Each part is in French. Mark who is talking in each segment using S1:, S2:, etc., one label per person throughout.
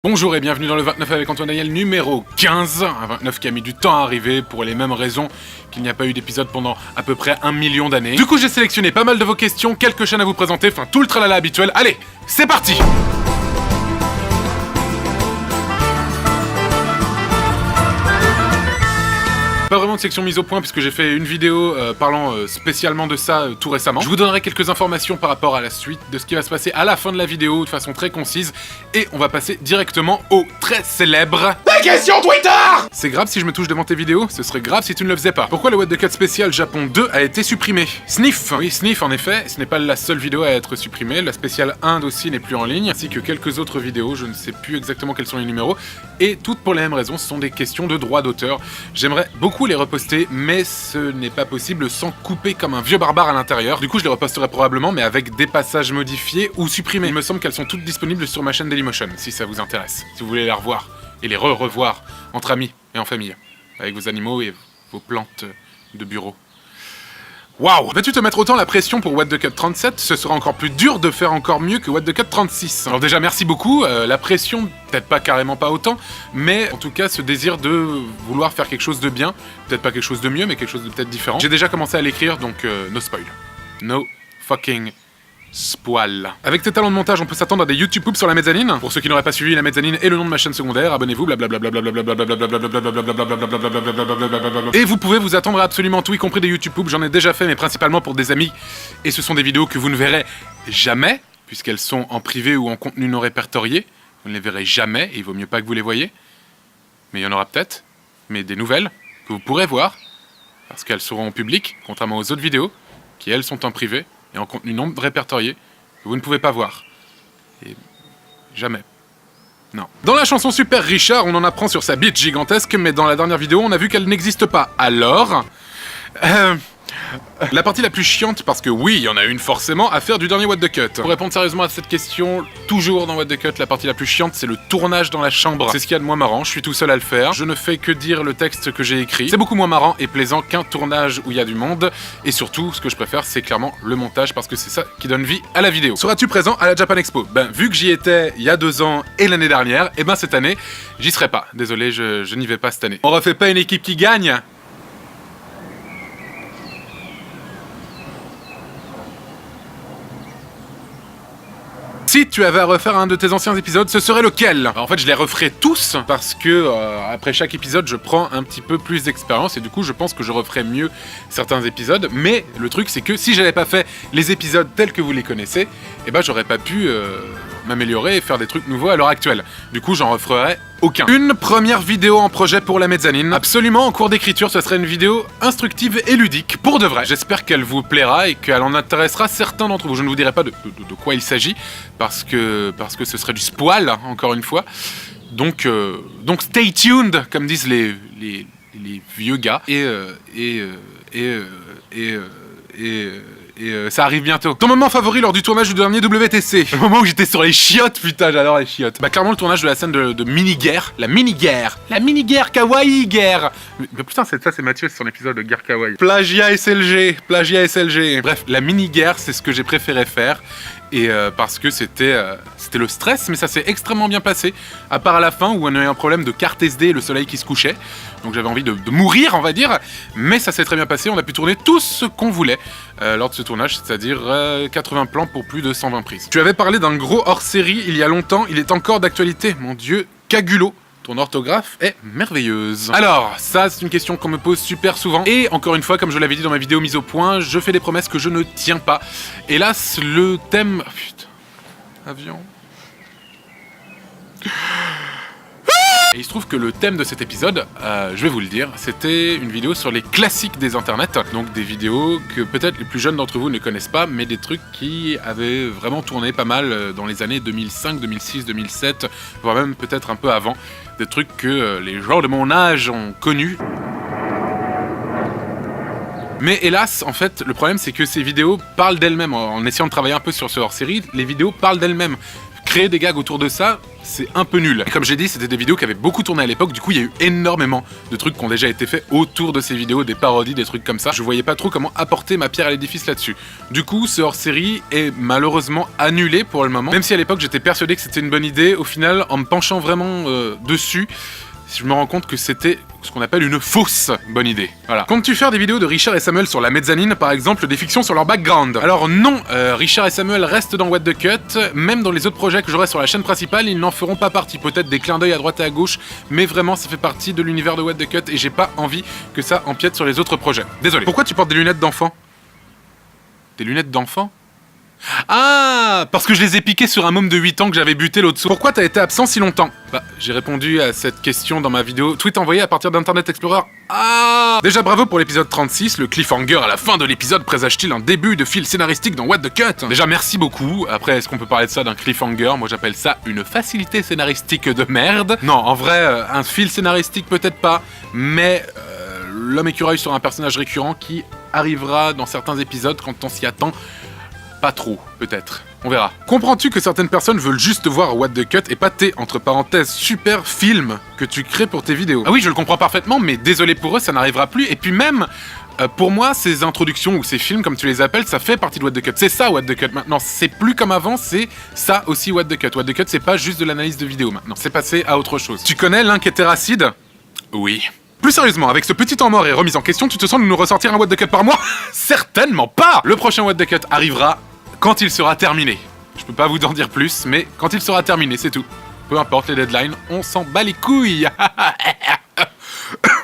S1: Bonjour et bienvenue dans le 29 avec Antoine Daniel numéro 15, un 29 qui a mis du temps à arriver pour les mêmes raisons qu'il n'y a pas eu d'épisode pendant à peu près 1 million d'années. Du coup j'ai sélectionné pas mal de vos questions, quelques chaînes à vous présenter, enfin tout le tralala habituel. Allez, c'est parti! Pas vraiment de section mise au point puisque j'ai fait une vidéo parlant spécialement de ça tout récemment. Je vous donnerai quelques informations par rapport à la suite de ce qui va se passer à la fin de la vidéo de façon très concise et on va passer directement au très célèbre... La question Twitter! C'est grave si je me touche devant tes vidéos? Ce serait grave si tu ne le faisais pas. Pourquoi le What the Cut spécial Japon 2 a été supprimé? Sniff! Oui, Sniff en effet, ce n'est pas la seule vidéo à être supprimée, la spéciale Inde aussi n'est plus en ligne, ainsi que quelques autres vidéos, je ne sais plus exactement quels sont les numéros, et toutes pour les mêmes raisons, ce sont des questions de droit d'auteur. J'aimerais beaucoup les reposter, mais ce n'est pas possible sans couper comme un vieux barbare à l'intérieur. Du coup, je les reposterai probablement, mais avec des passages modifiés ou supprimés. Il me semble qu'elles sont toutes disponibles sur ma chaîne Dailymotion, si ça vous intéresse. Si vous voulez les revoir, et les revoir entre amis et en famille, avec vos animaux et vos plantes de bureau. Waouh! Vas-tu te mettre autant la pression pour What the Cut 37? Ce sera encore plus dur de faire encore mieux que What the Cut 36. Alors déjà, merci beaucoup. La pression, peut-être pas carrément pas autant, mais en tout cas, ce désir de vouloir faire quelque chose de bien, peut-être pas quelque chose de mieux, mais quelque chose de peut-être différent. J'ai déjà commencé à l'écrire, donc no spoil. No fucking spoil. Avec tes talents de montage, on peut s'attendre à des YouTube poops sur la mezzanine. Pour ceux qui n'auraient pas suivi, la mezzanine est le nom de ma chaîne secondaire. Abonnez-vous, blablabla. Et vous pouvez vous attendre à absolument tout, y compris des YouTube poops. J'en ai déjà fait, mais principalement pour des amis. Et ce sont des vidéos que vous ne verrez jamais, puisqu'elles sont en privé ou en contenu non répertorié. Vous ne les verrez jamais, et il vaut mieux pas que vous les voyez. Mais il y en aura peut-être, mais des nouvelles que vous pourrez voir, parce qu'elles seront en public, contrairement aux autres vidéos, qui elles sont en privé et en contenu non répertorié, que vous ne pouvez pas voir. Et jamais. Non. Dans la chanson Super Richard, on en apprend sur sa bite gigantesque, mais dans la dernière vidéo, on a vu qu'elle n'existe pas. Alors... La partie la plus chiante, parce que oui, il y en a une forcément, à faire du dernier What the Cut. Pour répondre sérieusement à cette question, toujours dans What the Cut, la partie la plus chiante, c'est le tournage dans la chambre. C'est ce qu'il y a de moins marrant, je suis tout seul à le faire. Je ne fais que dire le texte que j'ai écrit. C'est beaucoup moins marrant et plaisant qu'un tournage où il y a du monde. Et surtout, ce que je préfère, c'est clairement le montage, parce que c'est ça qui donne vie à la vidéo. Seras-tu présent à la Japan Expo? Ben, vu que j'y étais il y a 2 ans et l'année dernière, et ben cette année, j'y serai pas. Désolé, je n'y vais pas cette année. On refait pas une équipe qui gagne? Si tu avais à refaire un de tes anciens épisodes, ce serait lequel? En fait, je les referai tous, parce que après chaque épisode, je prends un petit peu plus d'expérience, et du coup, je pense que je referai mieux certains épisodes, mais le truc, c'est que si j'avais pas fait les épisodes tels que vous les connaissez, eh ben, j'aurais pas pu m'améliorer et faire des trucs nouveaux à l'heure actuelle. Du coup, j'en referai aucun. Une première vidéo en projet pour la mezzanine. Absolument en cours d'écriture, ce serait une vidéo instructive et ludique, pour de vrai. J'espère qu'elle vous plaira et qu'elle en intéressera certains d'entre vous. Je ne vous dirai pas de quoi il s'agit, parce que ce serait du spoil, hein, encore une fois. Donc stay tuned, comme disent les vieux gars. Et ça arrive bientôt. Ton moment favori lors du tournage du dernier WTC? Le moment où j'étais sur les chiottes, putain, j'adore les chiottes. Bah clairement le tournage de la scène de mini-guerre. La mini-guerre, kawaii guerre. Mais putain, ça c'est Mathieu, c'est son épisode de guerre kawaii. Plagiat SLG. Bref, la mini-guerre, c'est ce que j'ai préféré faire. Et parce que c'était le stress, mais ça s'est extrêmement bien passé. À part à la fin où on a eu un problème de carte SD et le soleil qui se couchait. Donc j'avais envie de mourir, on va dire. Mais ça s'est très bien passé, on a pu tourner tout ce qu'on voulait lors de ce tournage, c'est-à-dire 80 plans pour plus de 120 prises. Tu avais parlé d'un gros hors-série il y a longtemps, il est encore d'actualité. Mon Dieu, Kagulo. Ton orthographe est merveilleuse. Alors, ça, c'est une question qu'on me pose super souvent. Et encore une fois, comme je l'avais dit dans ma vidéo mise au point, je fais des promesses que je ne tiens pas. Hélas, le thème... Oh, putain. Avion... Et il se trouve que le thème de cet épisode, je vais vous le dire, c'était une vidéo sur les classiques des internets. Donc des vidéos que peut-être les plus jeunes d'entre vous ne connaissent pas, mais des trucs qui avaient vraiment tourné pas mal dans les années 2005, 2006, 2007, voire même peut-être un peu avant. Des trucs que les gens de mon âge ont connus. Mais hélas, en fait, le problème c'est que ces vidéos parlent d'elles-mêmes. En essayant de travailler un peu sur ce hors-série, les vidéos parlent d'elles-mêmes. Créer des gags autour de ça, c'est un peu nul. Et comme j'ai dit, c'était des vidéos qui avaient beaucoup tourné à l'époque, du coup il y a eu énormément de trucs qui ont déjà été faits autour de ces vidéos, des parodies, des trucs comme ça. Je voyais pas trop comment apporter ma pierre à l'édifice là-dessus. Du coup, ce hors-série est malheureusement annulé pour le moment. Même si à l'époque j'étais persuadé que c'était une bonne idée, au final, en me penchant vraiment dessus, je me rends compte que c'était ce qu'on appelle une fausse bonne idée. Voilà. Comptes-tu faire des vidéos de Richard et Samuel sur la mezzanine, par exemple, des fictions sur leur background? Alors non, Richard et Samuel restent dans What the Cut, même dans les autres projets que j'aurai sur la chaîne principale, ils n'en feront pas partie. Peut-être des clins d'œil à droite et à gauche, mais vraiment ça fait partie de l'univers de What the Cut et j'ai pas envie que ça empiète sur les autres projets. Désolé. Pourquoi tu portes des lunettes d'enfant? Des lunettes d'enfant? Ah, parce que je les ai piqués sur un môme de 8 ans que j'avais buté l'autre soir. Pourquoi t'as été absent si longtemps? Bah, j'ai répondu à cette question dans ma vidéo tweet envoyée à partir d'Internet Explorer. Ah! Déjà bravo pour l'épisode 36, le cliffhanger à la fin de l'épisode présage-t-il un début de fil scénaristique dans What the Cut? Déjà merci beaucoup, après est-ce qu'on peut parler de ça d'un cliffhanger? Moi j'appelle ça une facilité scénaristique de merde. Non, en vrai, un fil scénaristique peut-être pas, mais l'homme écureuil sur un personnage récurrent qui arrivera dans certains épisodes quand on s'y attend. Pas trop, peut-être. On verra. Comprends-tu que certaines personnes veulent juste voir What the Cut et pas tes, entre parenthèses, super films que tu crées pour tes vidéos? Ah oui, je le comprends parfaitement, mais désolé pour eux, ça n'arrivera plus. Et puis même, pour moi, ces introductions ou ces films, comme tu les appelles, ça fait partie de What the Cut. C'est ça, What the Cut, maintenant. C'est plus comme avant, c'est ça aussi, What the Cut. What the Cut, c'est pas juste de l'analyse de vidéo, maintenant. C'est passé à autre chose. Tu connais l'inquiétéracide? Oui. Plus sérieusement, avec ce petit temps mort et remise en question, tu te sens de nous ressortir un What the Cut par mois? Certainement pas! Le prochain What the Cut arrivera quand il sera terminé. Je peux pas vous en dire plus, mais quand il sera terminé, c'est tout. Peu importe les deadlines, on s'en bat les couilles.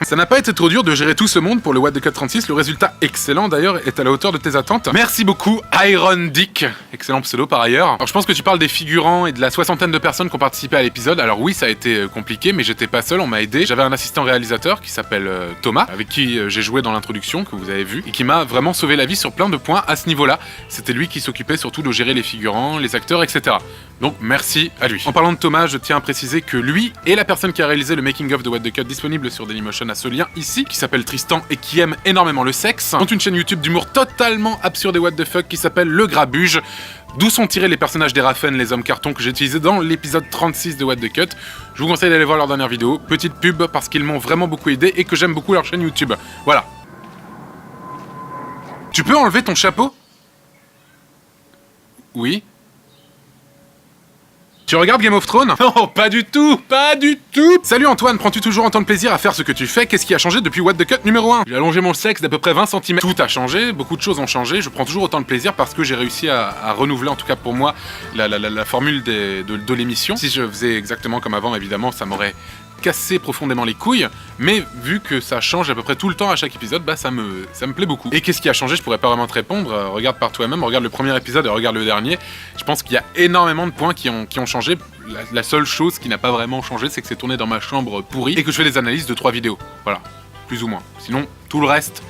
S1: Ça n'a pas été trop dur de gérer tout ce monde pour le What the Cut 36, le résultat excellent d'ailleurs est à la hauteur de tes attentes. Merci beaucoup Iron Dick, excellent pseudo par ailleurs. Alors je pense que tu parles des figurants et de la 60aine de personnes qui ont participé à l'épisode, alors oui ça a été compliqué mais j'étais pas seul, on m'a aidé. J'avais un assistant réalisateur qui s'appelle Thomas, avec qui j'ai joué dans l'introduction que vous avez vu, et qui m'a vraiment sauvé la vie sur plein de points à ce niveau-là. C'était lui qui s'occupait surtout de gérer les figurants, les acteurs, etc. Donc merci à lui. En parlant de Thomas, je tiens à préciser que lui et la personne qui a réalisé le making of de What the Cut disponible sur Dailymotion à ce lien ici, qui s'appelle Tristan et qui aime énormément le sexe, ont une chaîne YouTube d'humour totalement absurde et what the fuck qui s'appelle Le Grabuge, d'où sont tirés les personnages des Raffen, les hommes cartons que j'ai utilisés dans l'épisode 36 de What the Cut. Je vous conseille d'aller voir leur dernière vidéo, petite pub parce qu'ils m'ont vraiment beaucoup aidé et que j'aime beaucoup leur chaîne YouTube. Voilà. Tu peux enlever ton chapeau? Oui. Tu regardes Game of Thrones? Non, pas du tout, pas du tout. Salut Antoine, prends-tu toujours autant de plaisir à faire ce que tu fais? Qu'est-ce qui a changé depuis What the Cut numéro 1? J'ai allongé mon sexe d'à peu près 20 cm. Tout a changé, beaucoup de choses ont changé, je prends toujours autant de plaisir parce que j'ai réussi à renouveler, en tout cas pour moi, la formule de l'émission. Si je faisais exactement comme avant, évidemment, ça m'aurait cassé profondément les couilles, mais vu que ça change à peu près tout le temps à chaque épisode, bah ça me plaît beaucoup. Et qu'est-ce qui a changé? Je pourrais pas vraiment te répondre, regarde par toi-même, regarde le premier épisode et regarde le dernier. Je pense qu'il y a énormément de points qui ont changé. La seule chose qui n'a pas vraiment changé, c'est que c'est tourné dans ma chambre pourrie et que je fais des analyses de 3 vidéos. Voilà, plus ou moins. Sinon, tout le reste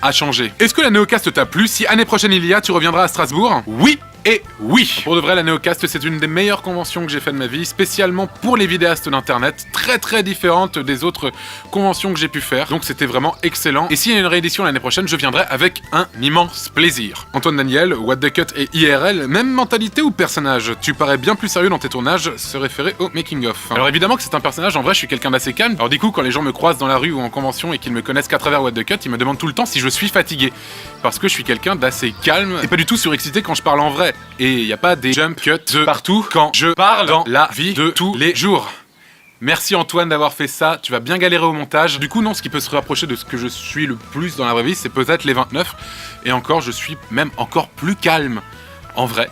S1: a changé. Est-ce que la Néocast t'a plu? Si année prochaine il y a, tu reviendras à Strasbourg? Oui! Et oui! Pour de vrai, la Néocast, c'est une des meilleures conventions que j'ai fait de ma vie, spécialement pour les vidéastes d'internet, très différente des autres conventions que j'ai pu faire, donc c'était vraiment excellent. Et s'il y a une réédition l'année prochaine, je viendrai avec un immense plaisir. Antoine Daniel, What the Cut et IRL, même mentalité ou personnage? Tu parais bien plus sérieux dans tes tournages, se référer au making-of. Alors évidemment que c'est un personnage, en vrai je suis quelqu'un d'assez calme, alors du coup quand les gens me croisent dans la rue ou en convention et qu'ils me connaissent qu'à travers What the Cut, ils me demandent tout le temps si je suis fatigué, parce que je suis quelqu'un d'assez calme et pas du tout surexcité quand je parle en vrai. Et il n'y a pas des jump cuts de partout quand je parle dans la vie de tous les jours. Merci Antoine d'avoir fait ça, tu vas bien galérer au montage. Du coup non, ce qui peut se rapprocher de ce que je suis le plus dans la vraie vie, c'est peut-être les 29. Et encore, je suis même encore plus calme, en vrai.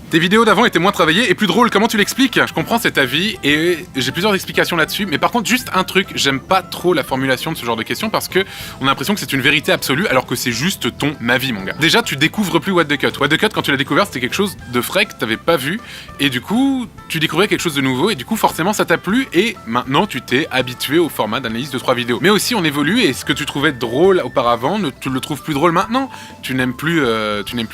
S1: Tes vidéos d'avant étaient moins travaillées et plus drôles, comment tu l'expliques? Je comprends cet avis et j'ai plusieurs explications là-dessus, mais par contre juste un truc, j'aime pas trop la formulation de ce genre de questions parce que on a l'impression que c'est une vérité absolue alors que c'est juste ton avis mon gars. Déjà tu découvres plus What the Cut. What the Cut quand tu l'as découvert c'était quelque chose de frais que t'avais pas vu et du coup tu découvrais quelque chose de nouveau et du coup forcément ça t'a plu et maintenant tu t'es habitué au format d'analyse de 3 vidéos. Mais aussi on évolue et ce que tu trouvais drôle auparavant, tu le trouves plus drôle maintenant. Tu n'aimes plus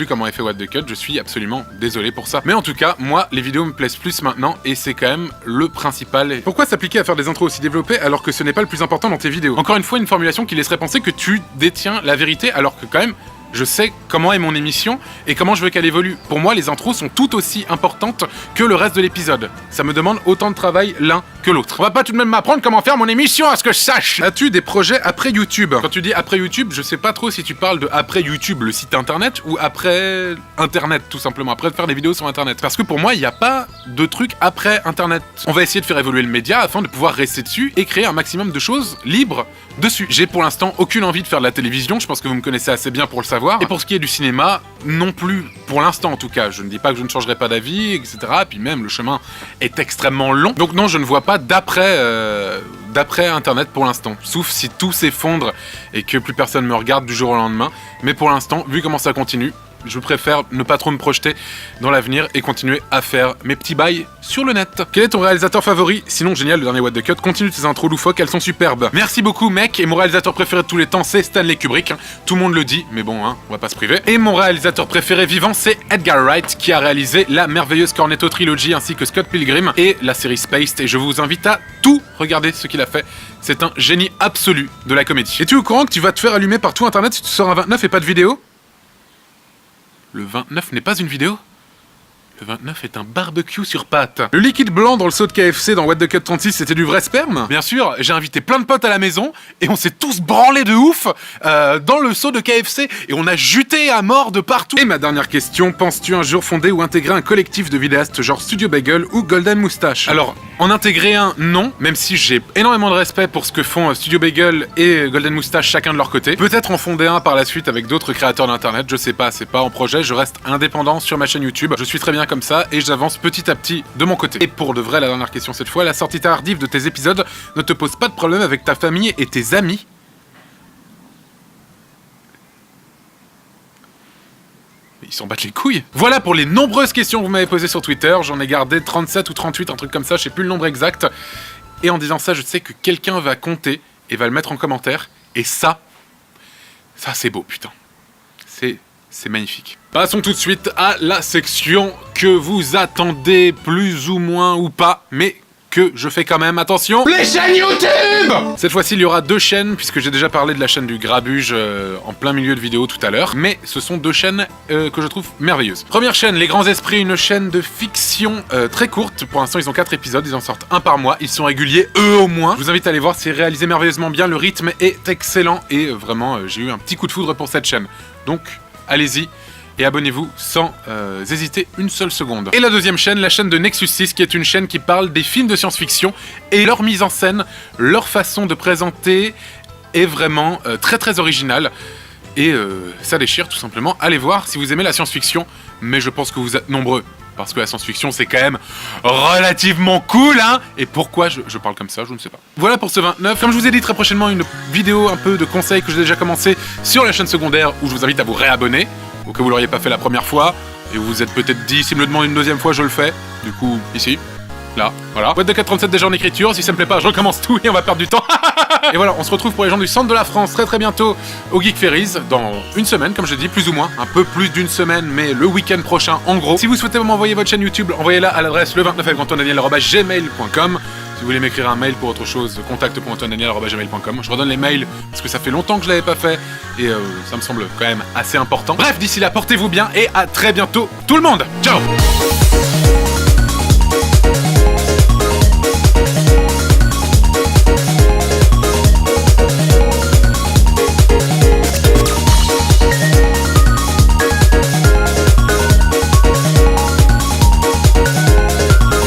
S1: comment est fait What the Cut, je suis absolument désolé pour ça. Mais en tout cas, moi, les vidéos me plaisent plus maintenant et c'est quand même le principal. Pourquoi s'appliquer à faire des intros aussi développées alors que ce n'est pas le plus important dans tes vidéos? Encore une fois, une formulation qui laisserait penser que tu détiens la vérité alors que quand même, Je sais comment est mon émission et comment je veux qu'elle évolue. Pour moi, les intros sont tout aussi importantes que le reste de l'épisode. Ça me demande autant de travail l'un que l'autre. On va pas tout de même m'apprendre comment faire mon émission, à ce que je sache. As-tu des projets après YouTube? Quand tu dis après YouTube, je sais pas trop si tu parles de après YouTube, le site internet, ou après Internet, tout simplement. Après de faire des vidéos sur Internet. Parce que pour moi, il n'y a pas de truc après Internet. On va essayer de faire évoluer le média afin de pouvoir rester dessus et créer un maximum de choses libres dessus. J'ai pour l'instant aucune envie de faire de la télévision, je pense que vous me connaissez assez bien pour le savoir. Et pour ce qui est du cinéma, non plus, pour l'instant en tout cas. Je ne dis pas que je ne changerai pas d'avis, etc. Puis même, le chemin est extrêmement long. Donc non, je ne vois pas d'après Internet pour l'instant. Sauf si tout s'effondre et que plus personne me regarde du jour au lendemain. Mais pour l'instant, vu comment ça continue, je préfère ne pas trop me projeter dans l'avenir et continuer à faire mes petits bails sur le net. Quel est ton réalisateur favori? Sinon, génial, le dernier What the Cut. Continue tes intros loufoques, elles sont superbes. Merci beaucoup, mec. Et mon réalisateur préféré de tous les temps, c'est Stanley Kubrick. Tout le monde le dit, mais bon, on va pas se priver. Et mon réalisateur préféré vivant, c'est Edgar Wright, qui a réalisé la merveilleuse Cornetto Trilogy ainsi que Scott Pilgrim et la série Spaced. Et je vous invite à tout regarder ce qu'il a fait. C'est un génie absolu de la comédie. Es-tu au courant que tu vas te faire allumer par tout Internet si tu sors un 29 et pas de vidéo? Le 29 n'est pas une vidéo? Le 29 est un barbecue sur pâte. Le liquide blanc dans le seau de KFC dans What the Cut 36, c'était du vrai sperme? Bien sûr, j'ai invité plein de potes à la maison et on s'est tous branlés de ouf dans le seau de KFC et on a juté à mort de partout. Et ma dernière question, penses-tu un jour fonder ou intégrer un collectif de vidéastes genre Studio Bagel ou Golden Moustache? Alors, en intégrer un, non, même si j'ai énormément de respect pour ce que font Studio Bagel et Golden Moustache chacun de leur côté. Peut-être en fonder un par la suite avec d'autres créateurs d'internet, je sais pas, c'est pas en projet, je reste indépendant sur ma chaîne YouTube. Je suis très bien comme ça et j'avance petit à petit de mon côté. Et pour de vrai, la dernière question cette fois, la sortie tardive de tes épisodes ne te pose pas de problème avec ta famille et tes amis? Ils s'en battent les couilles. Voilà pour les nombreuses questions que vous m'avez posées sur Twitter. J'en ai gardé 37 ou 38, un truc comme ça, je sais plus le nombre exact. Et en disant ça, je sais que quelqu'un va compter et va le mettre en commentaire. Et ça c'est beau, putain. C'est magnifique. Passons tout de suite à la section que vous attendez plus ou moins ou pas, mais que je fais quand même, attention, les chaînes YouTube. Cette fois-ci, il y aura deux chaînes, puisque j'ai déjà parlé de la chaîne du Grabuge en plein milieu de vidéo tout à l'heure, mais ce sont deux chaînes que je trouve merveilleuses. Première chaîne, Les Grands Esprits, une chaîne de fiction très courte. Pour l'instant, ils ont 4 épisodes, ils en sortent un par mois, ils sont réguliers, eux au moins. Je vous invite à aller voir, c'est réalisé merveilleusement bien, le rythme est excellent, et vraiment, j'ai eu un petit coup de foudre pour cette chaîne. Donc, allez-y. Et abonnez-vous sans hésiter une seule seconde. Et la deuxième chaîne, la chaîne de Nexus 6, qui est une chaîne qui parle des films de science-fiction et leur mise en scène, leur façon de présenter est vraiment très très originale. Et ça déchire tout simplement. Allez voir si vous aimez la science-fiction, mais je pense que vous êtes nombreux. Parce que la science-fiction, c'est quand même relativement cool, hein. Et pourquoi je parle comme ça, je ne sais pas. Voilà pour ce 29. Comme je vous ai dit, très prochainement, une vidéo un peu de conseils que j'ai déjà commencé sur la chaîne secondaire, où je vous invite à vous réabonner, au cas où vous l'auriez pas fait la première fois, et vous vous êtes peut-être dit, s'il me le demande une deuxième fois, je le fais. Du coup, ici, là, voilà. What the Cut 37 déjà en écriture, si ça me plaît pas, je recommence tout et on va perdre du temps. Et voilà, on se retrouve pour les gens du centre de la France très très bientôt au Geek Ferries, dans une semaine, comme je dis, plus ou moins, un peu plus d'une semaine, mais le week-end prochain en gros. Si vous souhaitez m'envoyer votre chaîne YouTube, envoyez-la à l'adresse le29fgantoindaniel@gmail.com. Si vous voulez m'écrire un mail pour autre chose, contact.antoindaniel@gmail.com. Je redonne les mails parce que ça fait longtemps que je l'avais pas fait et ça me semble quand même assez important. Bref, d'ici là, portez-vous bien et à très bientôt tout le monde. Ciao.